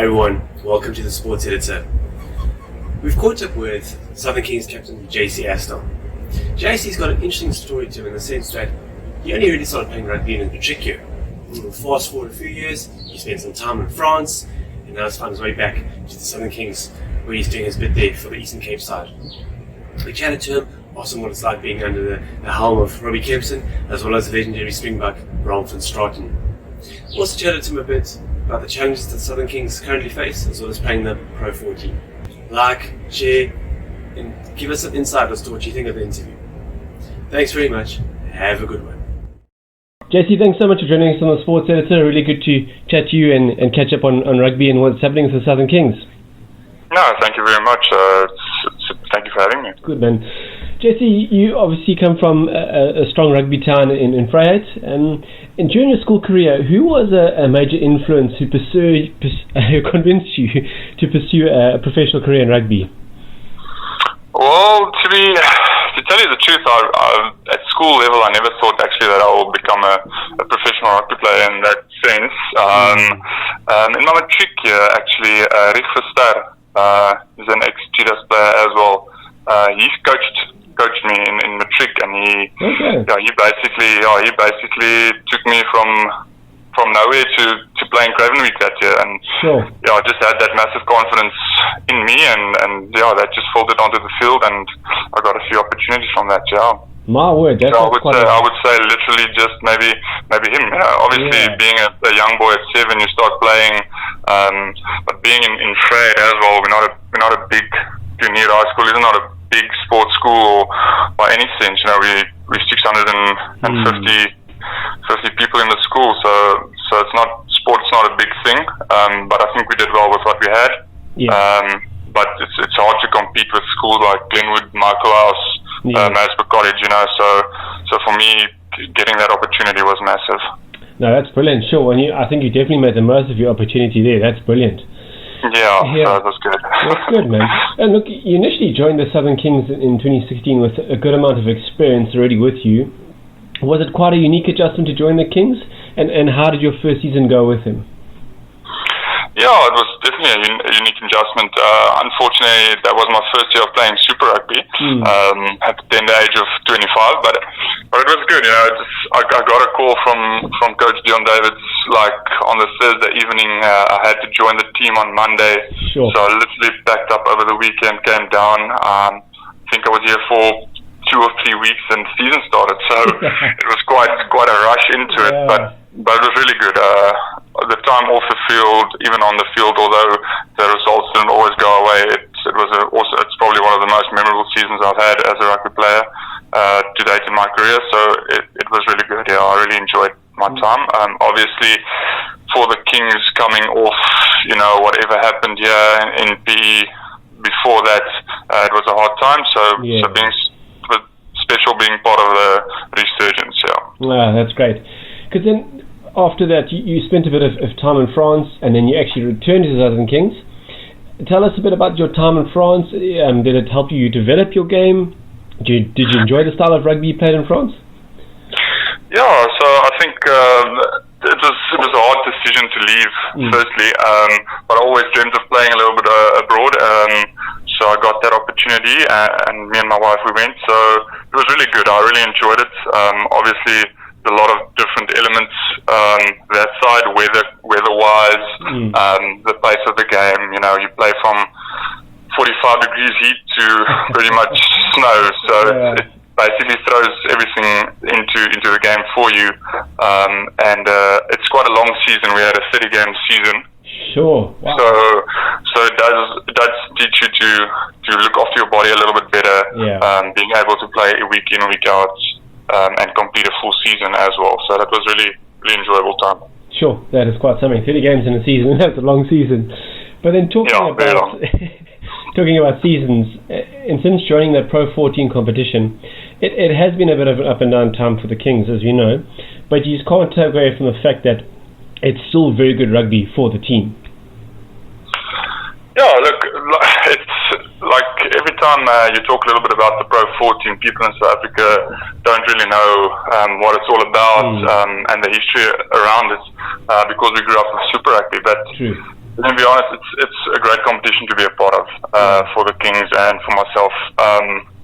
Hi everyone, welcome to the Sports Editor. We've caught up with Southern Kings captain JC Astle. JC's got an interesting story to him in the sense that he only really started playing rugby in his matric year. Fast forward a few years, he spent some time in France, and now he's found his way back to the Southern Kings, where he's doing his bit there for the Eastern Cape side. We chatted to him, asked him what it's like being under the helm of Robbi Kempson, as well as the legendary Springbok Braam from Straaten. We also chatted to him a bit about the challenges that Southern Kings currently face, as well as playing the Pro 14. Like, share, and give us some insight as to what you think of the interview. Thanks very much. Have a good one. JC, thanks so much for joining us on the Sports Editor. Really good to chat to you and catch up on rugby and what's happening with the Southern Kings. No, thank you very much. Thank you for having me. Good, man. JC, you obviously come from a strong rugby town in Vryheid. And during your school career, who was a major influence who convinced you to pursue a professional career in rugby? Well, to tell you the truth, at school level, I never thought actually that I would become a professional rugby player in that sense. In my matric year, actually, Rick Verster is an ex-Cheetahs player as well. He's coached me in matric, and he basically took me from nowhere to playing Craven Week that year, and I just had that massive confidence in me, and that just filtered onto the field, and I got a few opportunities from that. My word, that's I would say literally just maybe him. Obviously, being a young boy at 7, you start playing, but being in Vryheid as well, we're not a big junior high school. It's not a big sports school by any sense. We 650 people in the school, so it's not sports not a big thing. But I think we did well with what we had. But it's hard to compete with schools like Glenwood, Michaelhouse, Masbrook College. So for me, getting that opportunity was massive. No, that's brilliant. Sure, and I think you definitely made the most of your opportunity there. That's brilliant. Yeah, that was good. That's good, man. And look, you initially joined the Southern Kings in 2016 with a good amount of experience already with you. Was it quite a unique adjustment to join the Kings? And how did your first season go with him? Yeah, it was definitely a unique adjustment. Unfortunately, that was my first year of playing Super Rugby at the tender age of 25, but it was good. I got a call from Coach Dion Davids like on the Thursday evening. I had to join the team on Monday, so I literally packed up over the weekend, came down. I think I was here for 2 or 3 weeks and season started, so it was quite a rush into it, but it was really good. The time off the field, even on the field, although the results didn't always go away, it's probably one of the most memorable seasons I've had as a rugby player to date in my career. So it was really good. Yeah, I really enjoyed my time. Obviously, for the Kings coming off, whatever happened here in PE before that, it was a hard time. So being special, being part of the resurgence. That's great. Because then, after that, you spent a bit of time in France, and then you actually returned to the Southern Kings. Tell us a bit about your time in France. Did it help you develop your game? Did you enjoy the style of rugby you played in France? Yeah, so I think it was a hard decision to leave, firstly, but I always dreamed of playing a little bit abroad, so I got that opportunity, and me and my wife, we went, so it was really good. I really enjoyed it. Obviously, a lot of different elements that side, weather-wise, the pace of the game. You play from 45 degrees heat to pretty much snow, so it basically throws everything into the game for you. And it's quite a long season. We had a 30-game season. Sure. Wow. So it does teach you to look after your body a little bit better. Being able to play week in, week out. And complete a full season as well. So that was really enjoyable time. Sure, that is quite something. 30 games in a season, that's a long season. But then talking about seasons, and since joining the Pro 14 competition, it has been a bit of an up and down time for the Kings, as you know, but you can't take away from the fact that it's still very good rugby for the team. Yeah, look, it's like every time you talk a little bit about the Pro 14, people in South Africa don't really know what it's all about and the history around it because we grew up with Super Rugby. But To be honest, it's a great competition to be a part of for the Kings and for myself.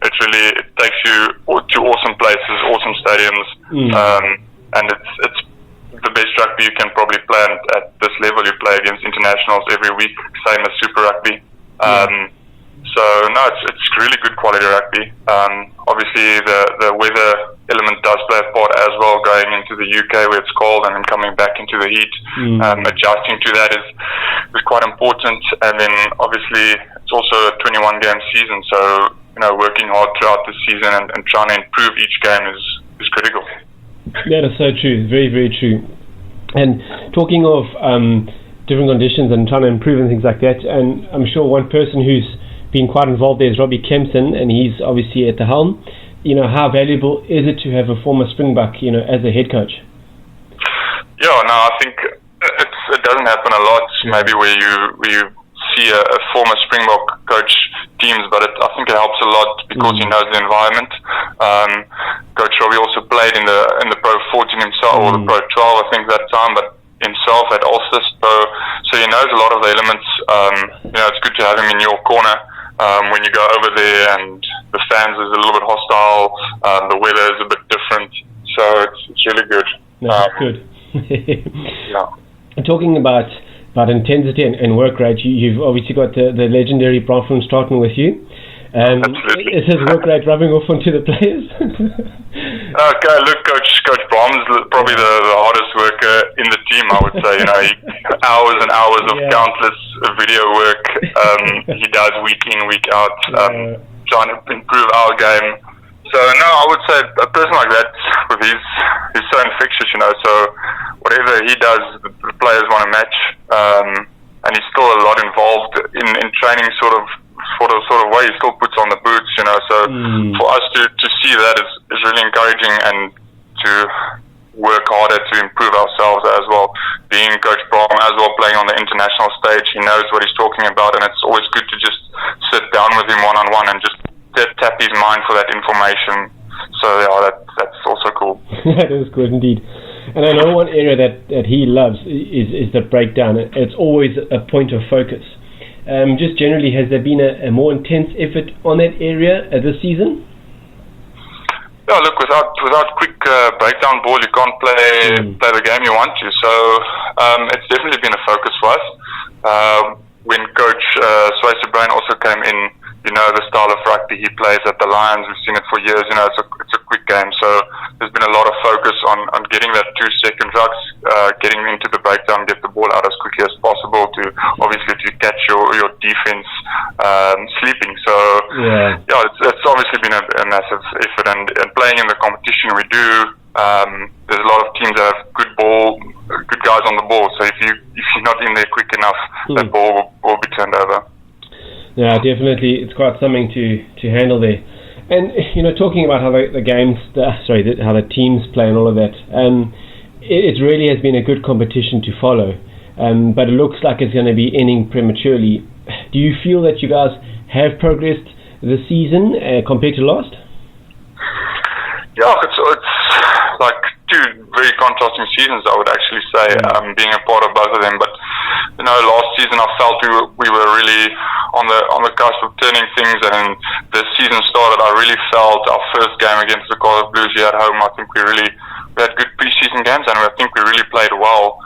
It takes you to awesome places, awesome stadiums, and it's the best rugby you can probably play at this level. You play against internationals every week, same as Super Rugby. So no, it's really good quality rugby. Obviously, the weather element does play a part as well, going into the UK where it's cold and then coming back into the heat. Adjusting to that is quite important. And then obviously it's also a 21 game season, so working hard throughout the season and trying to improve each game is critical. That is so true, very, very true. And talking of different conditions and trying to improve and things like that, and I'm sure one person who's been quite involved there is Robbi Kempson, and he's obviously at the helm. How valuable is it to have a former Springbok, as a head coach? Yeah, no, I think it doesn't happen a lot, maybe where you see a former Springbok coach teams, but I think it helps a lot because he knows the environment. Coach Robbi also played in the Pro 14 himself, or the Pro 12, I think that time, but himself at Ulster, so he knows a lot of the elements. It's good to have him in your corner when you go over there, and the fans is a little bit hostile, the weather is a bit different, so it's really good. No, that's good. Yeah. Talking about intensity and work rate, you've obviously got the legendary Braam from Straaten with you. Absolutely. Is his work rate rubbing off onto the players? Okay, look, Coach Braam is probably the hardest worker in the team, I would say. Hours and hours of countless video work he does week in, week out, trying to improve our game. So no, I would say a person like that, with he's so infectious, so whatever he does, the players want to match, and he's still a lot involved in training sort of way. He still puts on the boots, so for us to see that is really encouraging, and to work harder to improve ourselves as well. Being Coach Braam as well, playing on the international stage, he knows what he's talking about, and it's always good to just sit down with him one-on-one and just tap his mind for that information. So yeah, that's also cool. That is good indeed. And I know one area that he loves is the breakdown. It's always a point of focus. Just generally, has there been a more intense effort on that area this season? Yeah, look, without quick breakdown ball, you can't play the game you want to. So it's definitely been a focus for us. When Coach Braam also came in, the style of rugby he plays at the Lions, we've seen it for years. It's a quick game, so there's been a lot of focus on getting that 2-second rucks, getting into the breakdown, get the ball out as quickly as possible to catch your defense sleeping. So it's obviously been a massive effort, and playing in the competition we do. There's a lot of teams that have good guys on the ball. So if you're not in there quick enough, that ball will be turned over. Yeah, definitely, it's quite something to handle there. And talking about how the games, how the teams play and all of that, it really has been a good competition to follow. But it looks like it's going to be ending prematurely. Do you feel that you guys have progressed this season compared to last? Yeah, it's like two very contrasting seasons, I would actually say, being a part of both of them. But last season I felt we were really on the cusp of turning things, and this season started. I really felt our first game against the Cardiff Blues here at home, I think we had good pre-season games, and I think we really played well.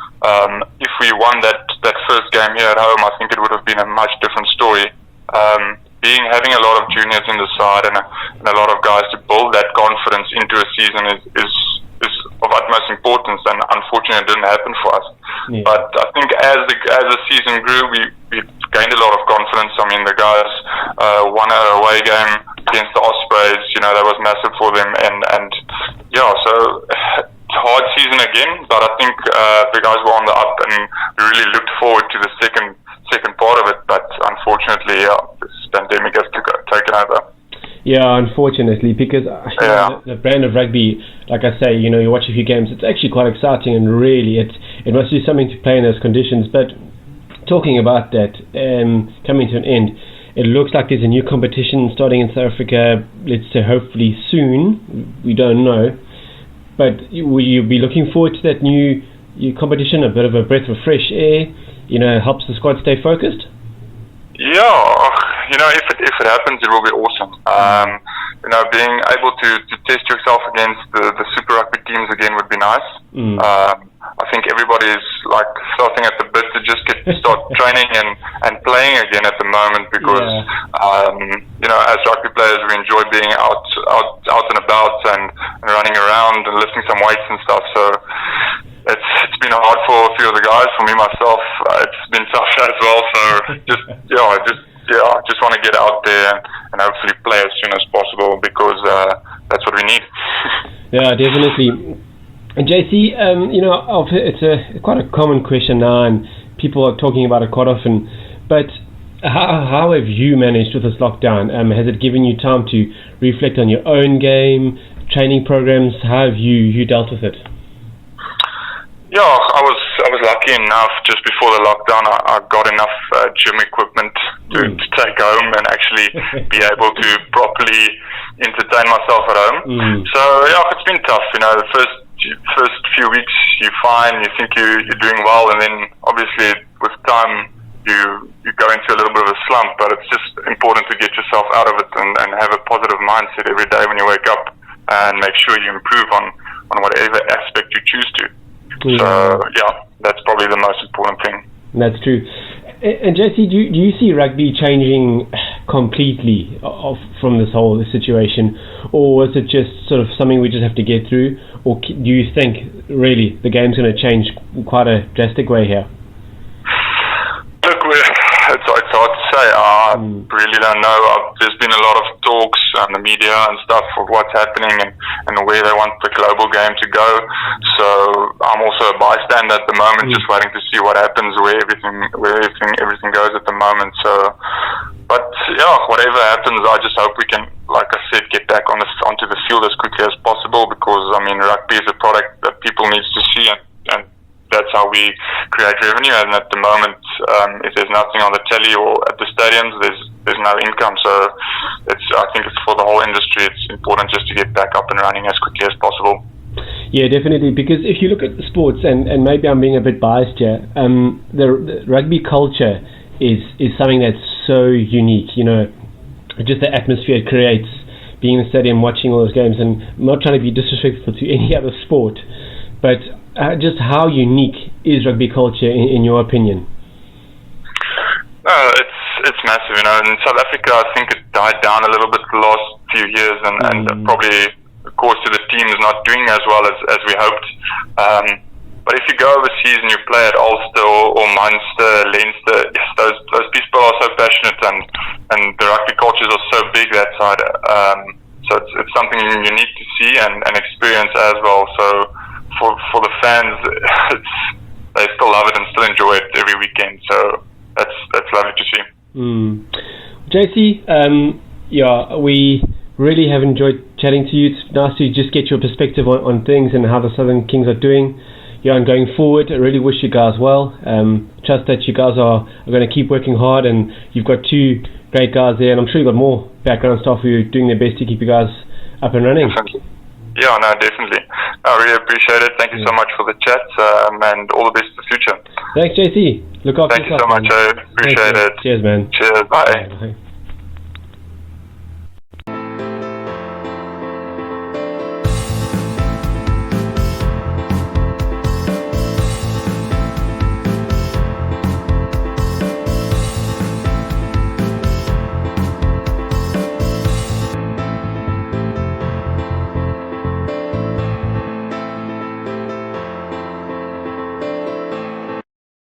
If we won that first game here at home, I think it would have been a much different story. Having a lot of juniors in the side and a lot of guys to build that confidence into a season is of utmost importance, and unfortunately it didn't happen for us. Yeah. But I think as the season grew, we gained a lot of confidence. I mean, the guys won an away game against the Ospreys. That was massive for them, and so hard season again. But I think the guys were on the up, and we really looked forward to the second part of it. But unfortunately, this pandemic has taken over. Yeah, unfortunately, because the brand of rugby, like I say, you watch a few games, it's actually quite exciting, and really it must be something to play in those conditions. But talking about that, coming to an end, it looks like there's a new competition starting in South Africa, let's say hopefully soon, we don't know. But will you be looking forward to that new your competition a bit of a breath of fresh air, helps the squad stay focused? Yeah, if it happens, it will be awesome. Being able to test yourself against the Super Rugby teams again would be nice. I think everybody is like starting at the bit to just start training and playing again at the moment because, as rugby players, we enjoy being out and about and running around and lifting some weights and stuff. So it's been hard for a few of the guys. For me myself, it's been tough as well. So I just want to get out there and hopefully play as soon as possible because that's what we need. Yeah, definitely. And JC, it's quite a common question now, and people are talking about it quite often. But how have you managed with this lockdown? Has it given you time to reflect on your own game, training programs? How have you dealt with it? Yeah, I was lucky enough. Just before the lockdown, I got enough gym equipment to take home and actually be able to properly entertain myself at home. So yeah, it's been tough. The first few weeks you're fine, you think you're doing well, and then obviously with time you go into a little bit of a slump. But it's just important to get yourself out of it and have a positive mindset every day when you wake up, and make sure you improve on whatever aspect you choose to. So yeah, that's probably the most important thing. That's true. And JC, do you see rugby changing completely from this whole situation, or is it just sort of something we just have to get through, or do you think really the game's going to change quite a drastic way here? Look, it's hard to say. I really don't know. There's been a lot of talks on the media and stuff of what's happening and where they want the global game to go. So I'm also a bystander at the moment, just waiting to see what happens, where everything goes at the moment. So, but yeah, whatever happens, I just hope we can, like I said, get back onto the field as quickly as possible, because rugby is a product that people need to see, and that's how we create revenue. And at the moment, if there's nothing on the telly or at the stadiums, there's no income. So I think it's for the whole industry. It's important just to get back up and running as quickly as possible. Yeah, definitely. Because if you look at the sports, and maybe I'm being a bit biased here, the rugby culture is something that's so unique. Just the atmosphere it creates, being in the stadium, watching all those games, and I'm not trying to be disrespectful to any other sport, but just how unique is rugby culture in your opinion? It's massive. In South Africa, I think it died down a little bit the last few years, and probably, of course, to the teams not doing as well as we hoped. But if you go overseas and you play at Ulster or Munster, Leinster, yes, those people are so passionate, and the rugby cultures are so big that side. So it's something unique to see and experience as well. So for the fans, they still love it and still enjoy it every weekend. So that's lovely to see. JC, we really have enjoyed chatting to you. It's nice to just get your perspective on things and how the Southern Kings are doing. And going forward, I really wish you guys well. Trust that you guys are going to keep working hard, and you've got two great guys there, and I'm sure you've got more background staff who are doing their best to keep you guys up and running. Yeah, no, definitely. I really appreciate it. Thank you so much for the chat, and all the best for the future. Thanks, JC. Look after yourself. Thank you so much. I appreciate it. Cheers, man. Cheers. Bye. Bye.